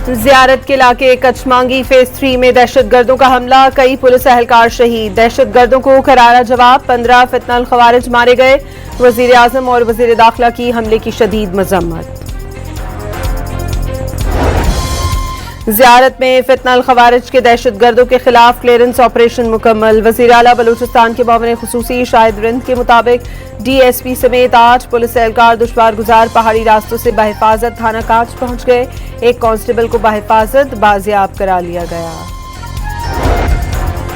जियारत के इलाके कचमांगी फेज 3 में दहशतगर्दों का हमला, कई पुलिस एहलकार शहीद। दहशतगर्दों को करारा जवाब, 15 फितनल खवारिज मारे गए। वजीर आजम और वजीर दाखिला की हमले की शदीद मजम्मत। जियारत में फितनल खवारिज के दहशतगर्दों के खिलाफ क्लियरेंस ऑपरेशन मुकम्मल। वजीर आला बलूचिस्तान के मामले खुसूसी शाहिद रिंद के मुताबिक DSP समेत 8 पुलिस एहलकार दुश्वार गुजार पहाड़ी रास्तों से बहिफाजत थाना कांच पहुंच गए। एक कांस्टेबल को बहिफाजत बाजियाब करा लिया गया।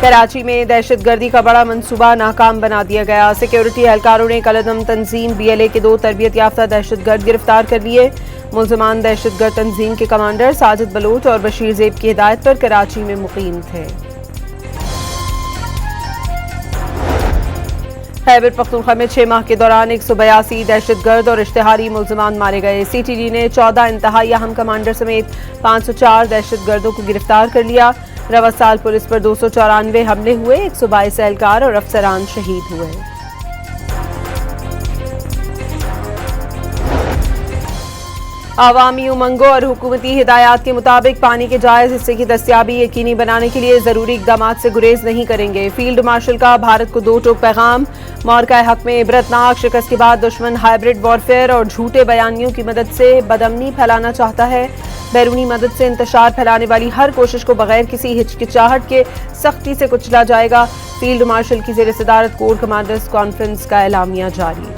कराची में दहशतगर्दी का बड़ा मंसूबा नाकाम बना दिया गया। सिक्योरिटी एहलकारों ने कलदम तंजीम BLA के 2 तरबियत याफ्ता दहशतगर्द गिरफ्तार कर लिए। मुलजमान दहशतगर्द तंजीम के कमांडर साजिद बलोच और बशीर जेब की हिदायत पर कराची में मुकीम थे। खैबर पख्तूनख्वा में 6 माह के दौरान 182 दहशतगर्द और इश्तिहारी मुलजमान मारे गए। CTD ने 14 इंतहाई अहम कमांडर समेत 504 दहशतगर्दों को गिरफ्तार कर लिया। रवा साल पुलिस पर 294 हमले हुए, 122 एहलकार और अफसरान शहीद हुए। आवामी उमंगों और हुकूमती हिदायत के मुताबिक पानी के जायज हिस्से की दस्तियाबी यकीनी बनाने के लिए जरूरी इकदाम से गुरेज नहीं करेंगे। फील्ड मार्शल का भारत को 2 टोक पैगाम। मौरका हक में इबरतनाक शिकस्त के बाद दुश्मन हाइब्रिड वॉरफेयर और झूठे बयानियों की मदद से बदअमनी फैलाना चाहता है। बैरूनी मदद से इंतशार फैलाने वाली हर कोशिश को बगैर किसी हिचकिचाहट के सख्ती से कुचला जाएगा। फील्ड मार्शल की ज़ेर सदारत कोर कमांडर्स कॉन्फ्रेंस का एलामिया जारी।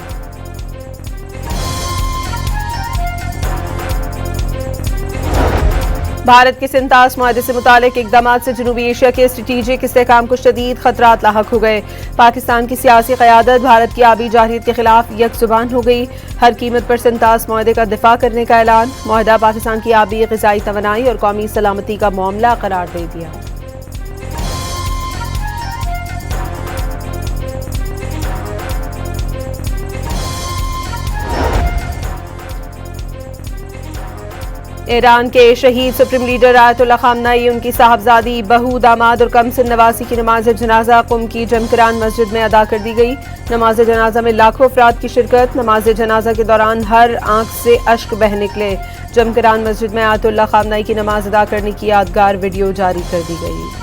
भारत के सिंतास मुआहदे से मुतालिक इकदाम से जनूबी एशिया के स्ट्रेटेजिक इस्तेहकाम को शदीद खतरात लाहक हो गए। पाकिस्तान की सियासी क़यादत भारत की आबी जारहियत के खिलाफ यकजुबान हो गई। हर कीमत पर सिंतास मुआहदे का दिफा करने का ऐलान। मुआहदा पाकिस्तान की आबी ग़िज़ाई तवानाई और कौमी सलामती का मामला करार दे दिया। ईरान के शहीद सुप्रीम लीडर आयतुल्लाह खामनेई, उनकी साहबजादी, बहू, दामाद और कमसिन नवासी की नमाज जनाजा कुम की जमकरान मस्जिद में अदा कर दी गई। नमाज जनाजा में लाखों अफराद की शिरकत। नमाज जनाजा के दौरान हर आंख से अश्क बह निकले। जमकरान मस्जिद में आयतुल्लाह खामनेई की नमाज अदा करने की यादगार वीडियो जारी कर दी गई।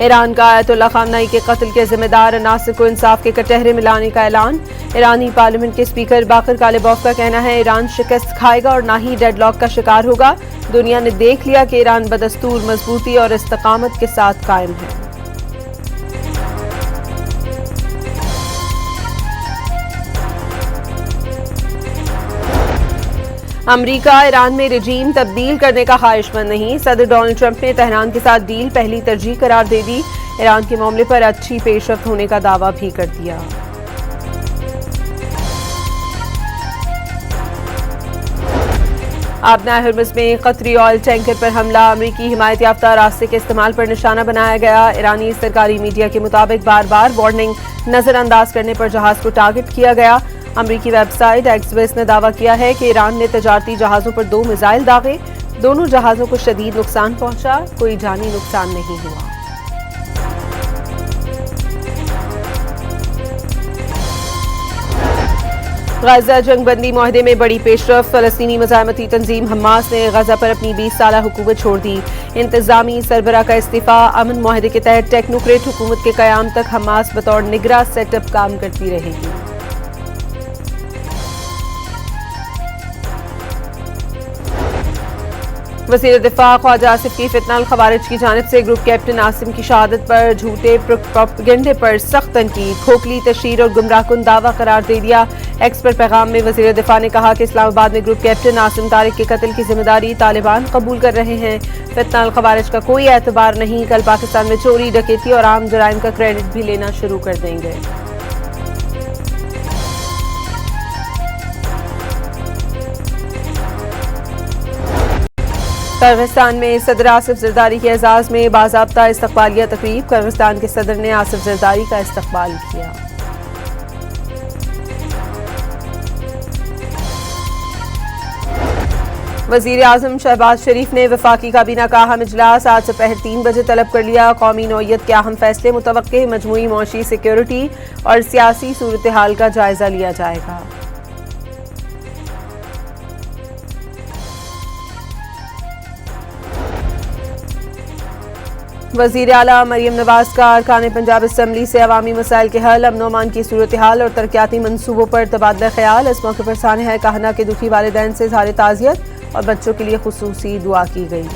ईरान का आयतुल्लाह खामनेई के कत्ल के जिम्मेदार अनासिर को इंसाफ के कटहरे में लाने का ऐलान। ईरानी पार्लियामेंट के स्पीकर बाकर कालिबॉफ का कहना है ईरान शिकस्त खाएगा और ना ही डेडलॉक का शिकार होगा। दुनिया ने देख लिया कि ईरान बदस्तूर मजबूती और इस्तकामत के साथ कायम है। अमरीका ईरान में रजीम तब्दील करने का ख्वाहिशमंद नहीं। सदर डोनाल्ड ट्रंप ने तेहरान के साथ डील पहली तरजीह करार दे दी। ईरान के मामले पर अच्छी पेशरफ्त होने का दावा भी कर दिया। आबना हर्मज में कतरी ऑयल टैंकर पर हमला, अमरीकी हिमायत याफ्ता रास्ते के इस्तेमाल पर निशाना बनाया गया। ईरानी सरकारी मीडिया के मुताबिक बार बार वार्निंग नजरअंदाज करने पर जहाज को टारगेट किया गया। अमरीकी वेबसाइट एक्सप्रेस ने दावा किया है कि ईरान ने तजारती जहाजों पर 2 मिसाइल दागे। दोनों जहाजों को शदीद नुकसान पहुंचा, कोई जानी नुकसान नहीं हुआ। गजा जंगबंदी मुआहदे में बड़ी पेशरफ। फलस्तीनी मज़ाहमती तंजीम हमास ने गजा पर अपनी 20 साला हुकूमत छोड़ दी। इंतजामी सरबरा का इस्तीफा। अमन मुआहदे के तहत टेक्नोक्रेट हुकूमत के क़याम तक हमास बतौर निगरां सेटअप काम करती रहेगी। वज़ीर दिफा ख्वाजा आसिफ की फितनल खवारिज की जानिब से ग्रुप कैप्टन आसिम की शहादत पर झूठे प्रोपेगेंडे पर सख्त तनकीद। खोखली तशहीर और गुमराहकुन दावा करार दे दिया। एक्स पर पैगाम में वज़ीर दिफा ने कहा कि इस्लामाबाद में ग्रुप कैप्टन आसिम तारिक के कत्ल की जिम्मेदारी तालिबान कबूल कर रहे हैं। फितनल खवारिज का कोई एतबार नहीं। कल पाकिस्तान में चोरी, डकैती और आम जराइम का क्रेडिट भी लेना शुरू कर देंगे। किर्गिस्तान में सदर आसिफ जरदारी के एजाज में बाज़ाब्ता इस्तकबालिया तकरीब। किर्गिस्तान के सदर ने आसिफ जरदारी का इस्तकबाल किया। वज़ीर आज़म शहबाज शरीफ ने वफाकी काबीना का अहम इजलास आज दोपहर 3 बजे तलब कर लिया। कौमी नौइयत के अहम फैसले मुतवक्के, मजमूई मौशी सिक्योरिटी और सियासी सूरत हाल का जायजा लिया जाएगा। वज़ीर आला मरियम नवाज का अरकान पंजाब असम्बली से अवामी मसाइल के हल, अमन अमान की सूरत हाल और तरक्याती मनसूबों पर तबादला ख्याल। इस मौके पर सानिया कहना के दुखी वालिदैन से इज़हार ताज़ियत और बच्चों के लिए खुसूसी दुआ की गई।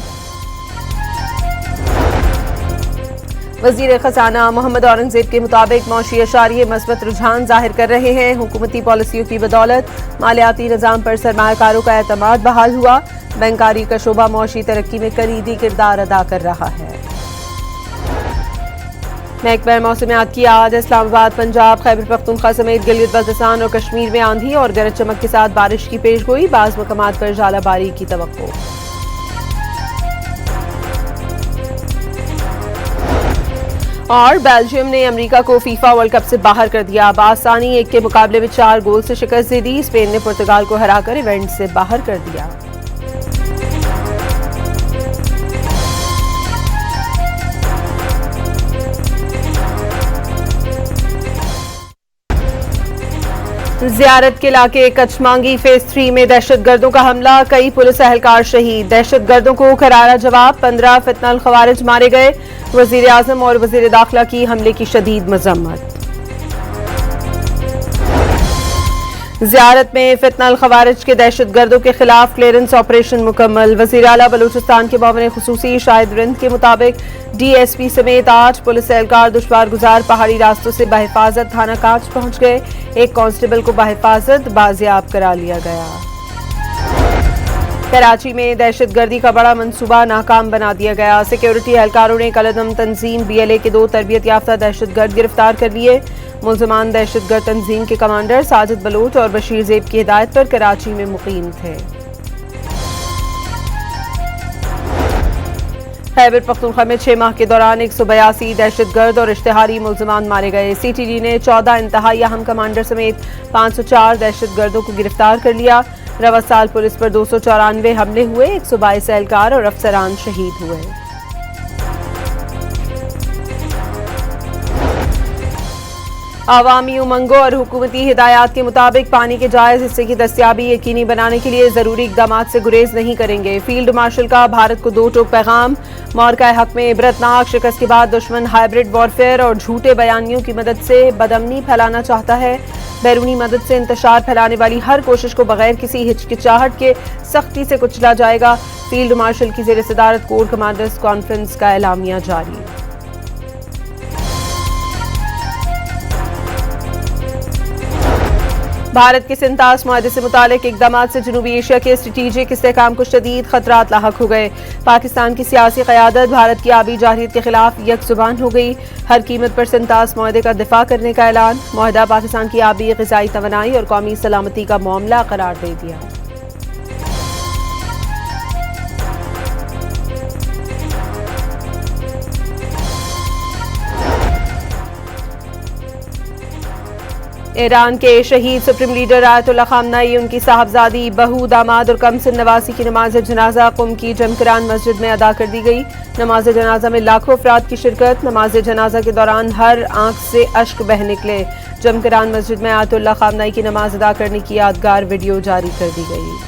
वज़ीर खजाना मोहम्मद औरंगजेब के मुताबिक मौशी अशारिये मस्बत रुझान जाहिर कर रहे हैं। हुकूमती पॉलिसियों की बदौलत मालियाती निज़ाम पर सरमायाकारों का एतमाद बहाल हुआ। बैंकारी का शोबा मौशी तरक्की में कलीदी किरदार अदा कर रहा है। महकमा मौसमियात की आज इस्लामाबाद, पंजाब, खैबर पख्तूनख्वा समेत गिलगित बल्तिस्तान और कश्मीर में आंधी और गरज चमक के साथ बारिश की पेशगोई। बाज़ मकामात पर झालाबारी की तवक्को। और बेल्जियम ने अमेरिका को फीफा वर्ल्ड कप से बाहर कर दिया। बासानी 1 के मुकाबले में 4 गोल से शिकस्त दे दी। स्पेन ने पुर्तगाल को हराकर इवेंट से बाहर कर दिया। ज़ियारत के इलाके कचमांगी फेज 3 में दहशतगर्दों का हमला, कई पुलिस एहलकार शहीद। दहशतगर्दों को करारा जवाब, 15 फितनल खवारिज मारे गए। वज़ीर आज़म और वज़ीर दाखिला की हमले की शदीद मजम्मत। ज़ियारत में फितनल खवारिज के दहशतगर्दों के खिलाफ क्लियरेंस ऑपरेशन मुकम्मल। वज़ीर आला बलूचिस्तान के मामले खुसूसी शाहिद रिंद के मुताबिक DSP समेत 8 पुलिस एहलकार दुश्वार गुजार पहाड़ी रास्तों से बहिफाजत थाना कांच पहुंच गए। एक कांस्टेबल को बहिफाजत बाजियाब करा लिया गया। कराची में दहशतगर्दी का बड़ा मंसूबा नाकाम बना दिया गया। सिक्योरिटी एहलकारों ने कलदम तंजीम BLA के 2 तरबियत याफ्ता दहशतगर्द गिरफ्तार कर लिए। मुल्ज़मान दहशतगर्द तंजीम के कमांडर साजिद बलोच और बशीर ज़ेब की हिदायत पर कराची में मुकीम थे। खैबर पख्तूनख्वा में 6 माह के दौरान 182 दहशतगर्द और इश्तिहारी मुल्ज़मान मारे गए। CTD ने 14 इंतहाई अहम कमांडर समेत 504 दहशतगर्दों को गिरफ्तार कर लिया। रवा साल पुलिस पर 294 हमले हुए, 122 एहलकार और अफसरान शहीद हुए। आवामी उमंगों और हुकूमती हिदायत के मुताबिक पानी के जायज़ हिस्से की दस्तियाबी यकीनी बनाने के लिए ज़रूरी इक़दामात से गुरेज नहीं करेंगे। फील्ड मार्शल का भारत को 2 टोक पैगाम, मौरका हक में इबरतनाक शिकस्त के बाद दुश्मन हाइब्रिड वॉरफेयर और झूठे बयानियों की मदद से बदअमनी फैलाना चाहता है। बैरूनी मदद से इंतशार फैलाने वाली हर कोशिश को बगैर किसी हिचकिचाहट के सख्ती से कुचला जाएगा। फील्ड मार्शल की ज़ेर सदारत कोर कमांडर्स कॉन्फ्रेंस का एलामिया जारी। भारत के सिंतास मुआहदे से मुतालिक इक़दामात से जनूबी एशिया के स्ट्रेटेजिक इस्तेहकाम को शदीद खतरात लाहक हो गए। पाकिस्तान की सियासी क़यादत भारत की आबी जारहियत के खिलाफ यकजुबान हो गई। हर कीमत पर सिंतास मुआहदे का दिफा करने का ऐलान। मुआहदा पाकिस्तान की आबी ग़िज़ाई तवानाई और कौमी सलामती का मामला करार दे दिया। ईरान के शहीद सुप्रीम लीडर आयतुल्लाह खामनाई, उनकी साहबजादी, बहू, दामाद और कमसिन नवासी की नमाज जनाजा कुम की जमकरान मस्जिद में अदा कर दी गई। नमाज जनाजा में लाखों अफराद की शिरकत। नमाज जनाजा के दौरान हर आंख से अश्क बह निकले। जमकरान मस्जिद में आयतुल्लाह खामनाई की नमाज अदा करने की यादगार वीडियो जारी कर दी गई।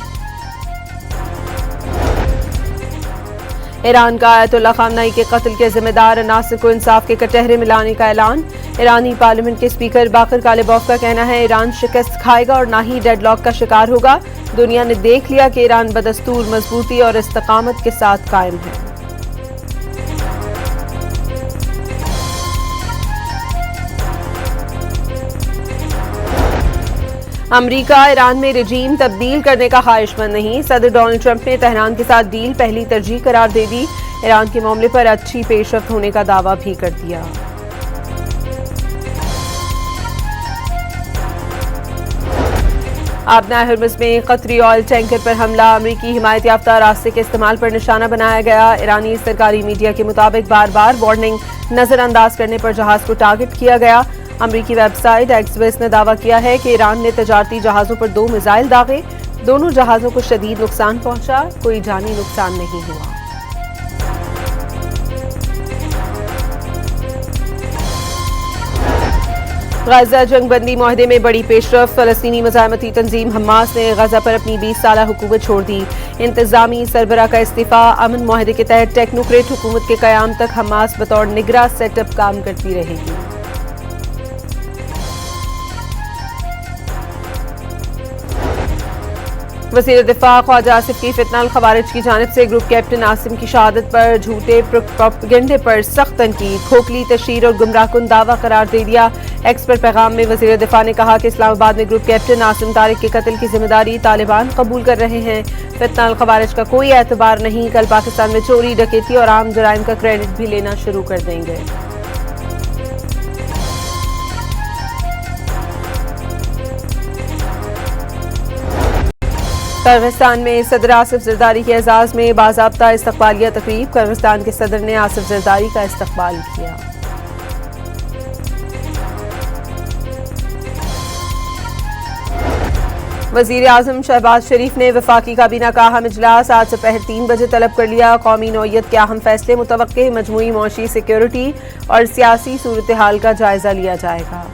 ईरान का आयतुल्लाह खामनाई के कत्ल के जिम्मेदार अनासिर को इंसाफ के कटहरे में लाने का ऐलान। ईरानी पार्लियामेंट के स्पीकर बाकर कालिबॉफ का कहना है ईरान शिकस्त खाएगा और ना ही डेडलॉक का शिकार होगा। दुनिया ने देख लिया कि ईरान बदस्तूर मजबूती और इस्तकामत के साथ कायम है। अमरीका ईरान में रजीम तब्दील करने का ख्वाहिशमंद नहीं। सदर डोनाल्ड ट्रंप ने तेहरान के साथ डील पहली तरजीह करार दे दी। ईरान के मामले पर अच्छी पेशरफ्त होने का दावा भी कर दिया। आबना हर्मस में कतरी ऑयल टैंकर पर हमला। अमरीकी हिमायत याफ्ता रास्ते के इस्तेमाल पर निशाना बनाया गया। ईरानी सरकारी मीडिया के मुताबिक बार बार वार्निंग नजरअंदाज करने पर जहाज को टारगेट किया गया। अमरीकी वेबसाइट एक्सप्रेस ने दावा किया है कि ईरान ने तजारती जहाज़ों पर 2 मिसाइल दागे। दोनों जहाज़ों को शदीद नुकसान पहुंचा, कोई जानी नुकसान नहीं हुआ। गाजा जंगबंदी माहदे में बड़ी पेशरफ। फलस्तीनी मज़ाहमती तंजीम हमास ने गाजा पर अपनी 20 साला हुकूमत छोड़ दी। इंतजामी सरबरा का इस्तीफा। अमन माहदे के तहत टेक्नोक्रेट हुकूमत के क़याम तक हमास बतौर निगरां सेटअप काम करती रहेगी। वज़ीर दिफा ख्वाजा आसिफ की फितनल खवारिज की जानिब से ग्रुप कैप्टन आसिम की शहादत पर झूठे प्रोपेगेंडे पर सख्त तनकीद। खोखली तशहीर और गुमराहकुन दावा करार दे दिया। एक्स पर पैगाम में वज़ीर दिफा ने कहा कि इस्लामाबाद में ग्रुप कैप्टन आसिम तारिक के कत्ल की जिम्मेदारी तालिबान कबूल कर रहे हैं। फितनल खवारिज का कोई एतबार नहीं। कल पाकिस्तान में चोरी, डकैती और आम जराइम का क्रेडिट भी लेना शुरू कर देंगे। किर्गिस्तान में सदर आसिफ जरदारी के एजाज में बाज़ाब्ता इस्तकबालिया तकरीब। किर्गिस्तान के सदर ने आसिफ जरदारी का इस्तकबाल किया। वज़ीर आज़म शहबाज शरीफ ने वफाकी काबीना का अहम इजलास आज दोपहर 3 बजे तलब कर लिया। कौमी नौइयत के अहम फैसले मुतवक्के। मजमूई मौशी सिक्योरिटी और सियासी सूरत हाल का जायजा लिया जाएगा।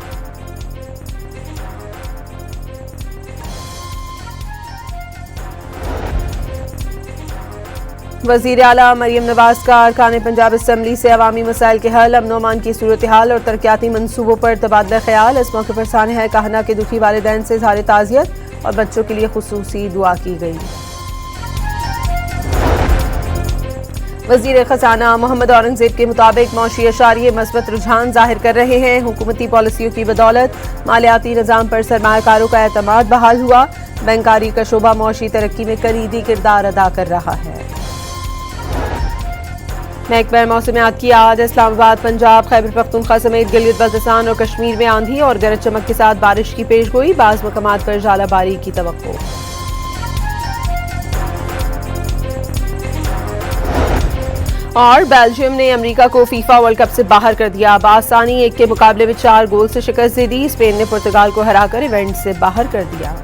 वज़ीर आला मरियम नवाज का अरकान पंजाब असम्बली से अवामी मसाइल के हल, अमन अमान की सूरत हाल और तरक्याती मनसूबों पर तबादला ख्याल। इस मौके पर सानिया कहना के दुखी वालिदैन से इज़हार ताज़ियत और बच्चों के लिए खुसूसी दुआ की गई। वज़ीर खजाना मोहम्मद औरंगजेब के मुताबिक मौशी अशारिये मस्बत रुझान जाहिर कर रहे हैं। हुकूमती पॉलिसियों की बदौलत मालियाती निज़ाम पर सरमायाकारों का एतमाद बहाल हुआ। बैंकारी का शोबा मौशी तरक्की में कलीदी किरदार अदा कर रहा है। महकमा मौसमियात की आज इस्लामाबाद, पंजाब, खैबर पख्तूनख्वा समेत गिलगित बल्तिस्तान और कश्मीर में आंधी और गरज चमक के साथ बारिश की पेशगोई। बाज़ मकामात पर झालाबारी की तवक्को। और बेल्जियम ने अमेरिका को फीफा वर्ल्ड कप से बाहर कर दिया। बासानी 1 के मुकाबले में 4 गोल से शिकस्त दे दी। स्पेन ने पुर्तगाल को हराकर इवेंट से बाहर कर दिया।